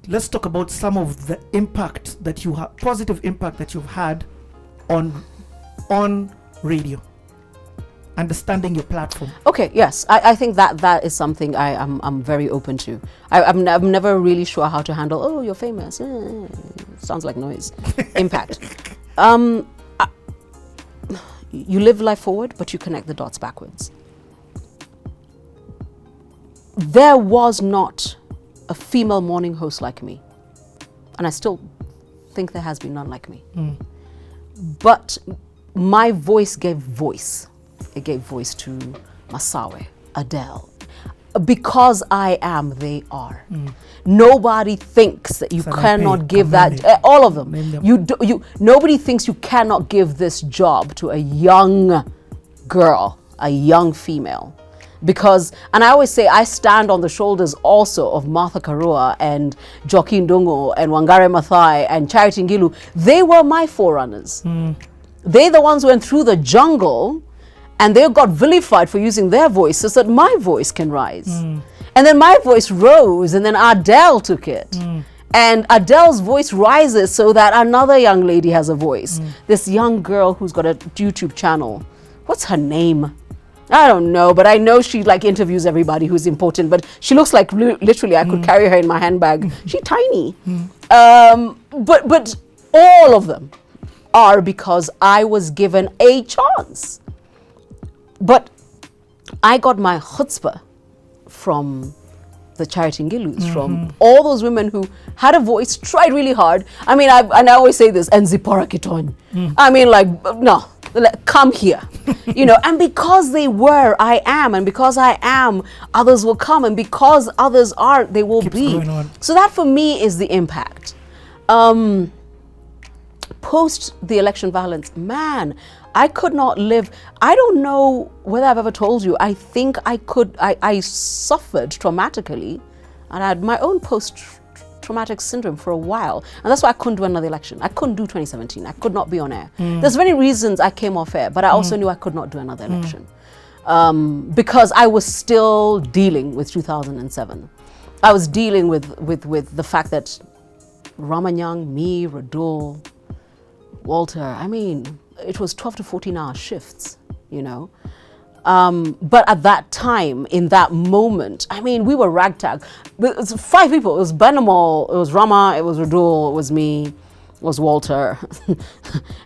let's talk about some of the impact that you have, positive impact that you've had on radio. Understanding your platform. Okay, yes, I think that is something I'm very open to. I'm never really sure how to handle, oh, you're famous. Sounds like noise. Impact. You live life forward, but you connect the dots backwards. There was not a female morning host like me. And I still think there has been none like me. But my voice gave voice. It gave voice to Masawe, Adele. Because I am, they are. Nobody thinks that you cannot give that. All of them. Nobody thinks you cannot give this job to a young girl, a young female. Because, and I always say, I stand on the shoulders also of Martha Karua and Joaquin Ndongo and Wangare Maathai and Charity Ngilu. They were my forerunners. They're the ones who went through the jungle and they got vilified for using their voices so that my voice can rise. And then my voice rose and then Adele took it. And Adele's voice rises so that another young lady has a voice. This young girl who's got a YouTube channel. What's her name? I don't know, but I know she like interviews everybody who's important, but she looks like literally I could carry her in my handbag. She's tiny. But all of them are because I was given a chance. But I got my chutzpah from the Charity Ngilus, from all those women who had a voice, tried really hard. I mean, I always say this, and Zipporah Kiton. I mean, like, no, come here. You know, and because they were, I am, and because I am, others will come, and because others are, they will be. So that for me is the impact. Post the election violence, man, I could not live. I don't know whether I've ever told you. I think I suffered traumatically and I had my own post-traumatic syndrome for a while. And that's why I couldn't do another election. I couldn't do 2017. I could not be on air. There's many reasons I came off air, but I also knew I could not do another election. Because I was still dealing with 2007. I was dealing with the fact that Ramanyang, me, Radul, Walter, I mean, it was 12 to 14 hour shifts, you know. But at that time, in that moment, I mean, we were ragtag. It was 5 people. It was Benamal, it was Rama, it was Radul, it was me, it was Walter.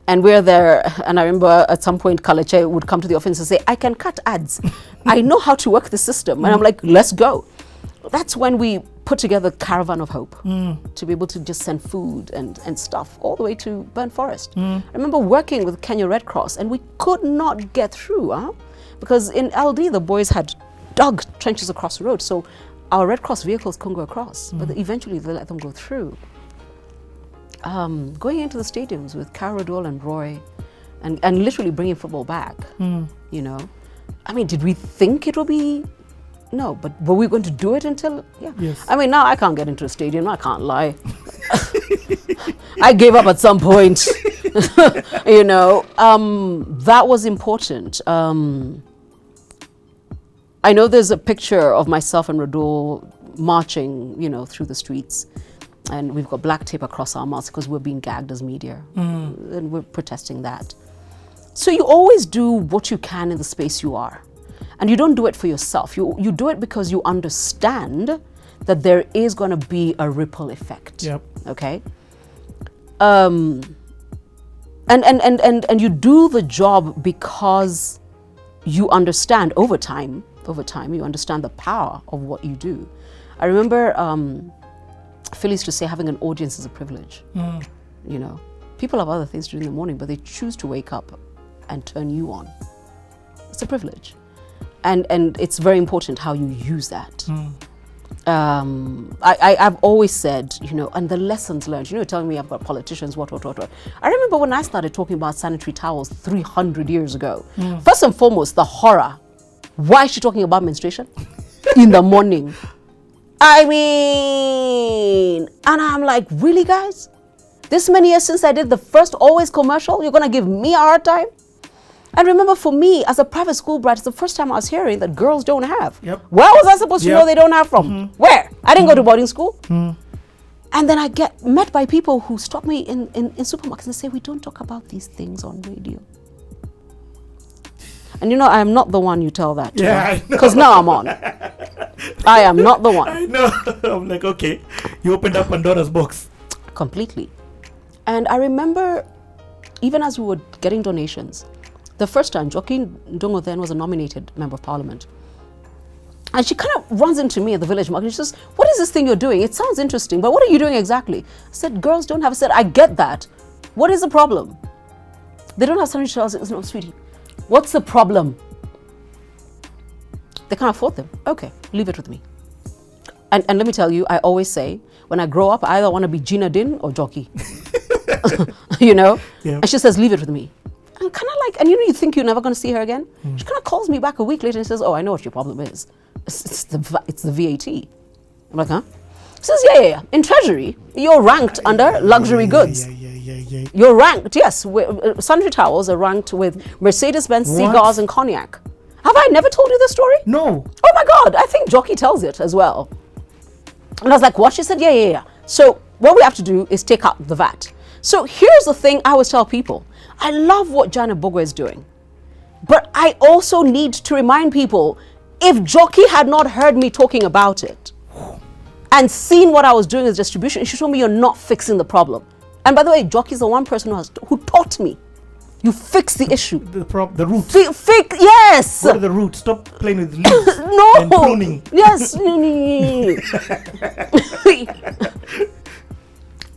And we're there. And I remember at some point, Kaleche would come to the office and say, I can cut ads. I know how to work the system. And I'm like, let's go. That's when we put together Caravan of Hope to be able to just send food and stuff all the way to Burnt Forest. I remember working with Kenya Red Cross and we could not get through, because in LD the boys had dug trenches across the road, so our Red Cross vehicles couldn't go across, but eventually they let them go through. Going into the stadiums with Caradol and Roy and literally bringing football back, you know. I mean, did we think it would be? No, but were we going to do it until, Yes. I mean, now I can't get into a stadium, I can't lie. I gave up at some point, you know. That was important. I know there's a picture of myself and Radul marching, you know, through the streets. And we've got black tape across our mouths because we're being gagged as media. And we're protesting that. So you always do what you can in the space you are. And you don't do it for yourself. You do it because you understand that there is going to be a ripple effect. Yep. Okay? And you do the job because you understand over time, you understand the power of what you do. I remember Phil used to say having an audience is a privilege. You know, people have other things to do in the morning, but they choose to wake up and turn you on. It's a privilege. And it's very important how you use that. I've always said, you know, and the lessons learned, you know, telling me I've got politicians, what. I remember when I started talking about sanitary towels 300 years ago. First and foremost, the horror. Why is she talking about menstruation in the morning? I mean, and I'm like, really, guys? This many years since I did the first Always commercial, you're gonna give me a hard time? And remember, for me, as a private school brat, it's the first time I was hearing that girls don't have. Yep. Where was I supposed to know they don't have from? Where? I didn't go to boarding school. And then I get met by people who stop me in supermarkets and say, we don't talk about these things on radio. And you know, I am not the one you tell that to. Yeah, because now I'm on. I am not the one. I know. I'm like, okay, you opened up Pandora's box. Completely. And I remember, even as we were getting donations, the first time, Joaquin Ndongo then was a nominated member of parliament. And she kind of runs into me at the village market and she says, what is this thing you're doing? It sounds interesting, but what are you doing exactly? I said, girls don't have, I said, I get that. What is the problem? They don't have sanitary towels. No, sweetie. What's the problem? They can't afford them. Okay, leave it with me. And let me tell you, I always say, when I grow up, I either want to be Gina Din or Jockey. you know? Yeah. And she says, leave it with me. And kind of like, and you know, you think you're never going to see her again? She kind of calls me back a week later and says, oh, I know what your problem is. It's the VAT. I'm like, huh? She says, yeah. In Treasury, you're ranked under luxury goods. Yeah. You're ranked, yes. Sundry towels are ranked with Mercedes-Benz, cigars, and cognac. Have I never told you this story? No. Oh my God, I think Jockey tells it as well. And I was like, what? She said, yeah. So what we have to do is take out the VAT. So here's the thing I always tell people. I love what Janet Bogwe is doing. But I also need to remind people, if Jockey had not heard me talking about it and seen what I was doing as distribution, she told me you're not fixing the problem. And by the way, Jockey's the one person who taught me. You fix the issue. The root. Yes. Go to the root. Stop playing with leaves. No. And pruning. Yes.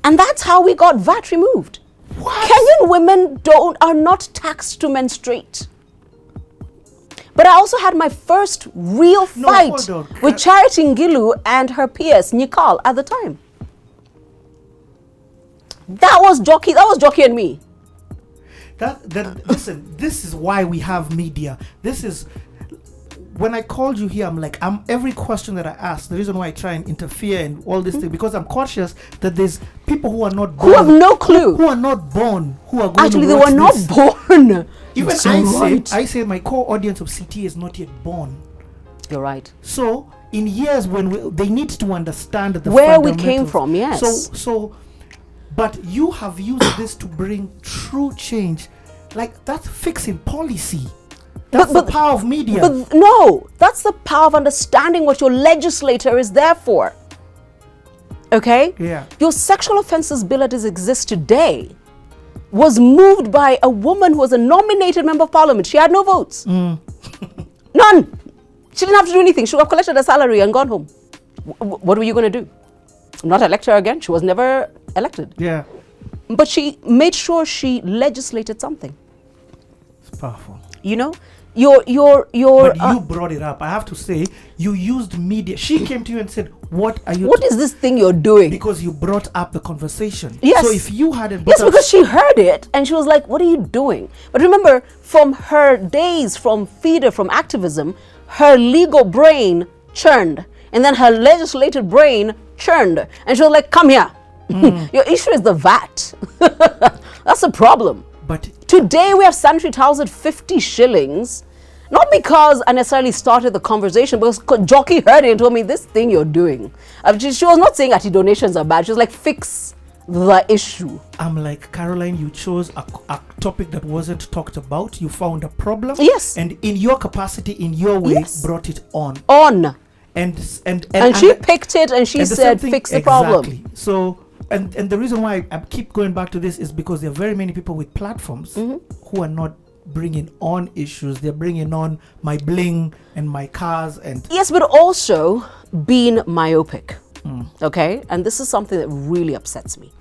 And that's how we got VAT removed. What? Kenyan women are not taxed to menstruate. But I also had my first real fight with Charity Ngilu and her PS, Nikal, at the time. That was Jockey and me. Listen, this is why we have media. This is, when I called you here, I'm like, every question that I ask, the reason why I try and interfere and all this thing, because I'm conscious that there's people who are not born. Who have no clue. Who are not born, who are going Actually, to they were not born. Even I say my core audience of CT is not yet born. You're right. So, in years when they need to understand the where we came from, yes. So, but you have used this to bring true change. Like, that's fixing policy. That's the power of media. But no, that's the power of understanding what your legislator is there for. Okay? Yeah. Your sexual offences bill as it exists today was moved by a woman who was a nominated member of parliament. She had no votes. None. She didn't have to do anything. She would have collected a salary and gone home. What were you going to do? Not elect her again? She was never elected. Yeah. But she made sure she legislated something. It's powerful. You know? But you brought it up. I have to say, you used media. She came to you and said, what is this thing you're doing? Because you brought up the conversation. Yes. So if you hadn't... Yes, because she heard it and she was like, what are you doing? But remember, from her days from theater, from activism, her legal brain churned. And then her legislative brain churned. And she was like, come here. Your issue is the VAT. That's the problem. But today we have sanitary towels at 50 shillings. Not because I necessarily started the conversation, because Jockey heard it and told me, this thing you're doing. She was not saying that donations are bad. She was like, fix the issue. I'm like, Caroline, you chose a topic that wasn't talked about. You found a problem. Yes. And in your capacity, in your way, brought it on. And she picked it and she said, fix the problem. So, and the reason why I keep going back to this is because there are very many people with platforms who are not bringing on issues. They're bringing on my bling and my cars and... Yes, but also being myopic. Okay? And this is something that really upsets me.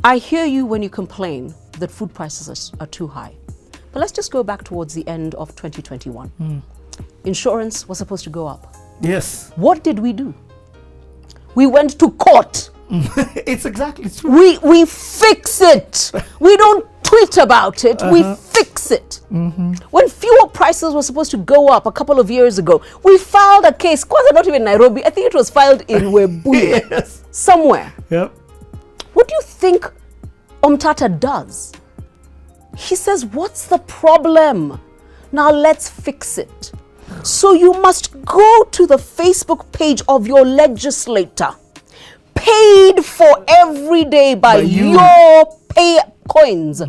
I hear you when you complain that food prices are too high. But let's just go back towards the end of 2021. Insurance was supposed to go up. Yes. What did we do? We went to court. It's exactly true. We fix it. We don't tweet about it. We fix it. When fuel prices were supposed to go up a couple of years ago, we filed a case. Kwanza, not even Nairobi. I think it was filed in Webuye. Yes. Somewhere. Yep. What do you think Omtata does? He says, what's the problem? Now let's fix it. So you must go to the Facebook page of your legislator, paid for every day by your pay coins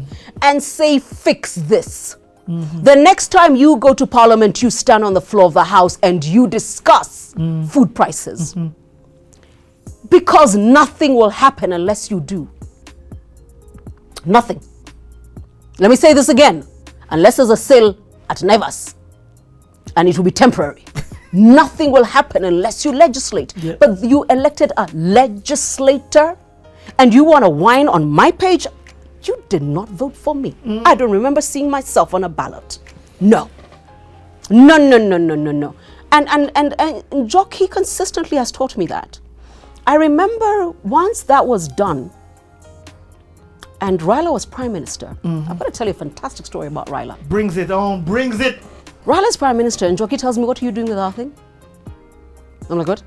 and say, fix this. The next time you go to Parliament, you stand on the floor of the House and you discuss food prices. Because nothing will happen unless you do. Nothing. Let me say this again. Unless there's a sale at Nevers, and it will be temporary. Nothing will happen unless you legislate. Yeah. But you elected a legislator, and you want to whine on my page. You did not vote for me. I don't remember seeing myself on a ballot. No. No. And Jock, he consistently has taught me that. I remember once that was done, and Raila was Prime Minister. I'm going to tell you a fantastic story about Raila. Brings it on, brings it. Raila's Prime Minister, and Jockey tells me, what are you doing with our thing? I'm like, what?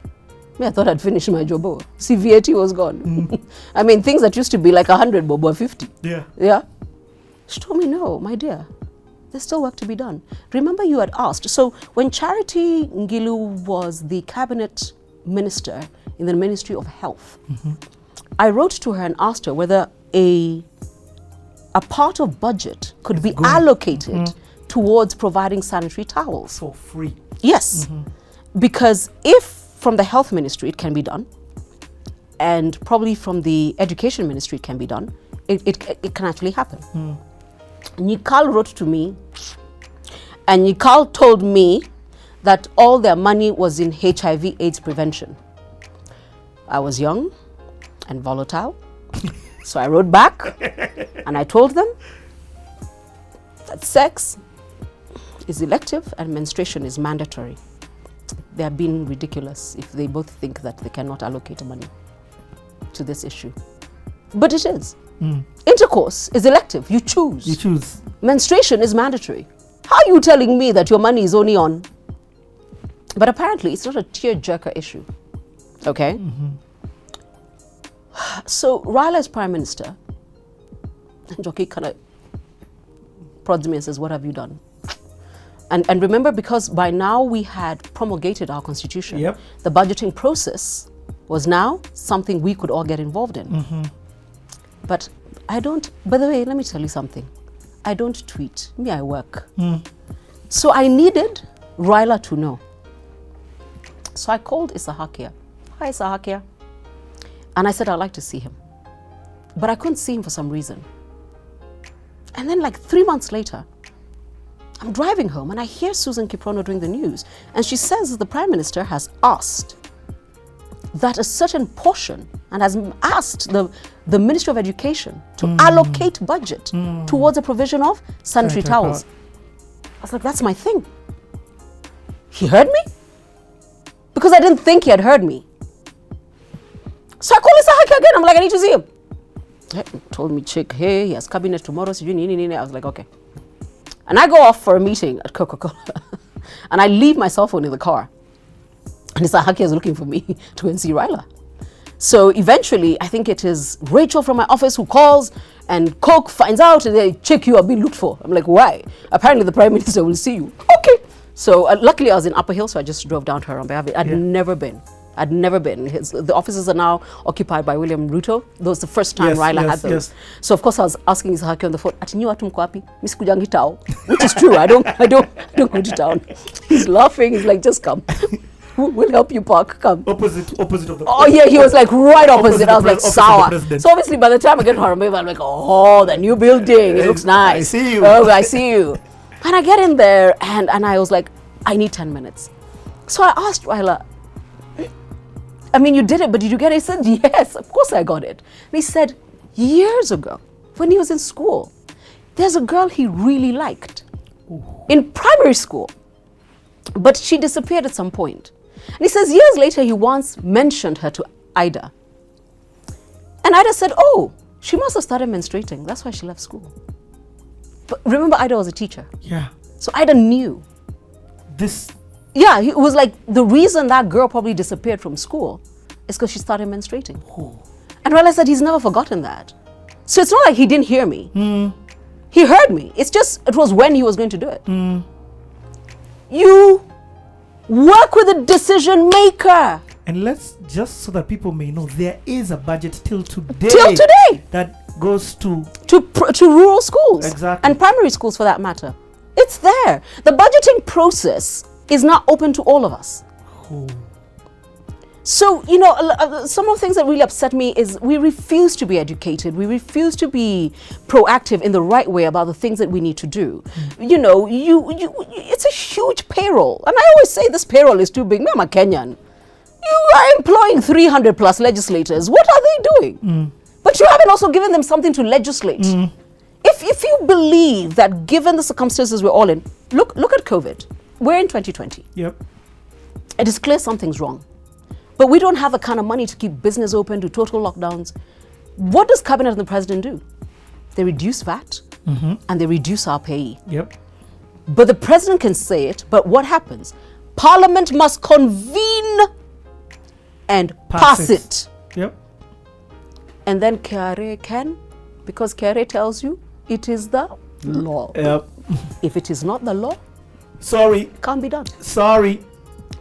I thought I'd finished my job. See, VAT was gone. I mean, things that used to be like 100 bob were 50. Yeah. She told me, no, my dear, there's still work to be done. Remember you had asked. So when Charity Ngilu was the cabinet minister in the Ministry of Health, I wrote to her and asked her whether a part of budget could be allocated towards providing sanitary towels. For free. Yes. Because if from the health ministry it can be done, and probably from the education ministry it can be done, it can actually happen. Nikal wrote to me, and Nikal told me that all their money was in HIV/AIDS prevention. I was young and volatile, so I wrote back and I told them that sex is elective and menstruation is mandatory. They are being ridiculous if they both think that they cannot allocate money to this issue. But it is. Intercourse is elective. You choose. You choose. Menstruation is mandatory. How are you telling me that your money is only on? But apparently it's not a tear-jerker issue. Okay? So Raila is Prime Minister. And Jockey kind of prods me and says, what have you done? And remember, because by now we had promulgated our constitution, the budgeting process was now something we could all get involved in. But I don't, by the way, let me tell you something. I don't tweet. Me, I work. So I needed Raila to know. So I called Isahakia. Hi, Isahakia. And I said, I'd like to see him. But I couldn't see him for some reason. And then like 3 months later, I'm driving home and I hear Susan Kiprono doing the news. And she says the Prime Minister has asked that a certain portion, and has asked the Ministry of Education to allocate budget towards the provision of sanitary towels. I was like, that's my thing. He heard me? Because I didn't think he had heard me. So I called Isahaki again. I'm like, I need to see him. He told me, chick, hey, he has cabinet tomorrow. So I was like, okay. And I go off for a meeting at Coca-Cola. And I leave my cell phone in the car. And Isahaki is looking for me to go and see Raila. So eventually, I think it is Rachel from my office who calls, and Coke finds out, and they check you are being looked for. I'm like, why? Apparently the Prime Minister will see you. Okay. So luckily I was in Upper Hill, so I just drove down to her on behalf of it. I'd never been. The offices are now occupied by William Ruto. That was the first time Raila had those. So of course I was asking Isahaki on the phone, ati nyi watu mko wapi? Mimi sikujangi town. Which is true. I don't go to town. He's laughing. He's like, just come. We'll help you park. Come. Opposite of the. Oh yeah, he was like right opposite. I was like, sour. So obviously by the time I get to Harambee, I'm like, oh, the new building. It looks nice. I see you. Oh, I see you. And I get in there and I was like, I need 10 minutes. So I asked Raila, I mean, you did it, but did you get it? He said, yes, of course I got it. And he said, years ago, when he was in school, there's a girl he really liked in primary school, but she disappeared at some point. And he says, years later, he once mentioned her to Ida. And Ida said, oh, she must have started menstruating. That's why she left school. But remember, Ida was a teacher. Yeah. So Ida knew. Yeah, it was like the reason that girl probably disappeared from school is because she started menstruating. And Raila said he's never forgotten that. So it's not like he didn't hear me. He heard me. It's just, it was when he was going to do it. You work with a decision maker. And let's just so that people may know, there is a budget till today. That goes to rural schools. Exactly. And primary schools for that matter. It's there. The budgeting process is not open to all of us. Oh. So, some of the things that really upset me is we refuse to be educated. We refuse to be proactive in the right way about the things that we need to do. It's a huge payroll. And I always say this payroll is too big. I'm a Kenyan. You are employing 300 plus legislators. What are they doing? But you haven't also given them something to legislate. If you believe that given the circumstances we're all in, look at COVID. We're in 2020. Yep. It is clear something's wrong. But we don't have the kind of money to keep business open, do total lockdowns. What does Cabinet and the President do? They reduce VAT and they reduce our pay. Yep. But the President can say it, but what happens? Parliament must convene and pass it. Yep. And then KRA can, because KRA tells you it is the law. Yep. If it is not the law, sorry, can't be done. Sorry,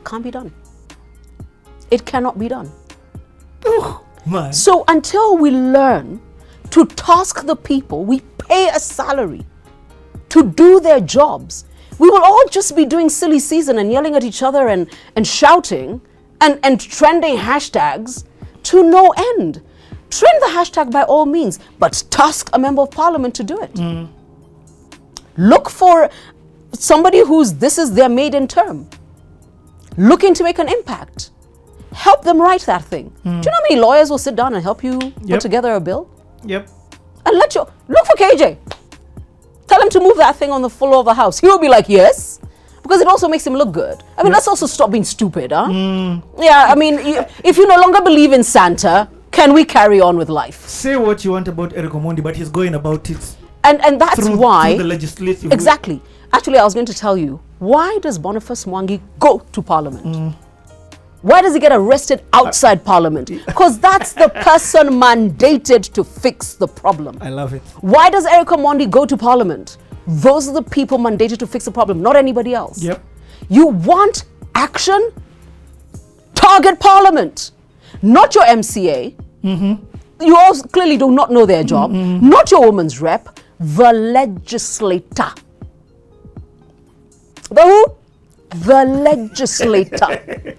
can't be done. It cannot be done. Oh, man. So until we learn to task the people, we pay a salary to do their jobs, we will all just be doing silly season and yelling at each other and shouting and trending hashtags to no end. Trend the hashtag by all means, but task a member of parliament to do it. Look for somebody this is their maiden term, looking to make an impact. Help them write that thing. Do you know how many lawyers will sit down and help you put together a bill? Yep. And look for KJ. Tell him to move that thing on the floor of the house. He'll be like, yes. Because it also makes him look good. I mean, let's also stop being stupid, huh? Yeah, I mean, if you no longer believe in Santa, can we carry on with life? Say what you want about Eric Omondi, but he's going about it. And that's why. Through the legislative exactly. Way. Actually, I was going to tell you, why does Boniface Mwangi go to Parliament? Why does he get arrested outside Parliament? Because that's the person mandated to fix the problem. I love it. Why does Eric Omondi go to Parliament? Those are the people mandated to fix the problem, not anybody else. Yep. You want action? Target Parliament, not your MCA. You all clearly do not know their job. Not your woman's rep, the legislator. The who? The legislator.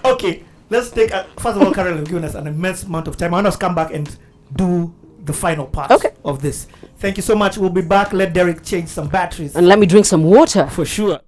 Okay, let's take first of all, Carol has given us an immense amount of time. I want us to come back and do the final part of this. Thank you so much. We'll be back. Let Derek change some batteries. And let me drink some water. For sure.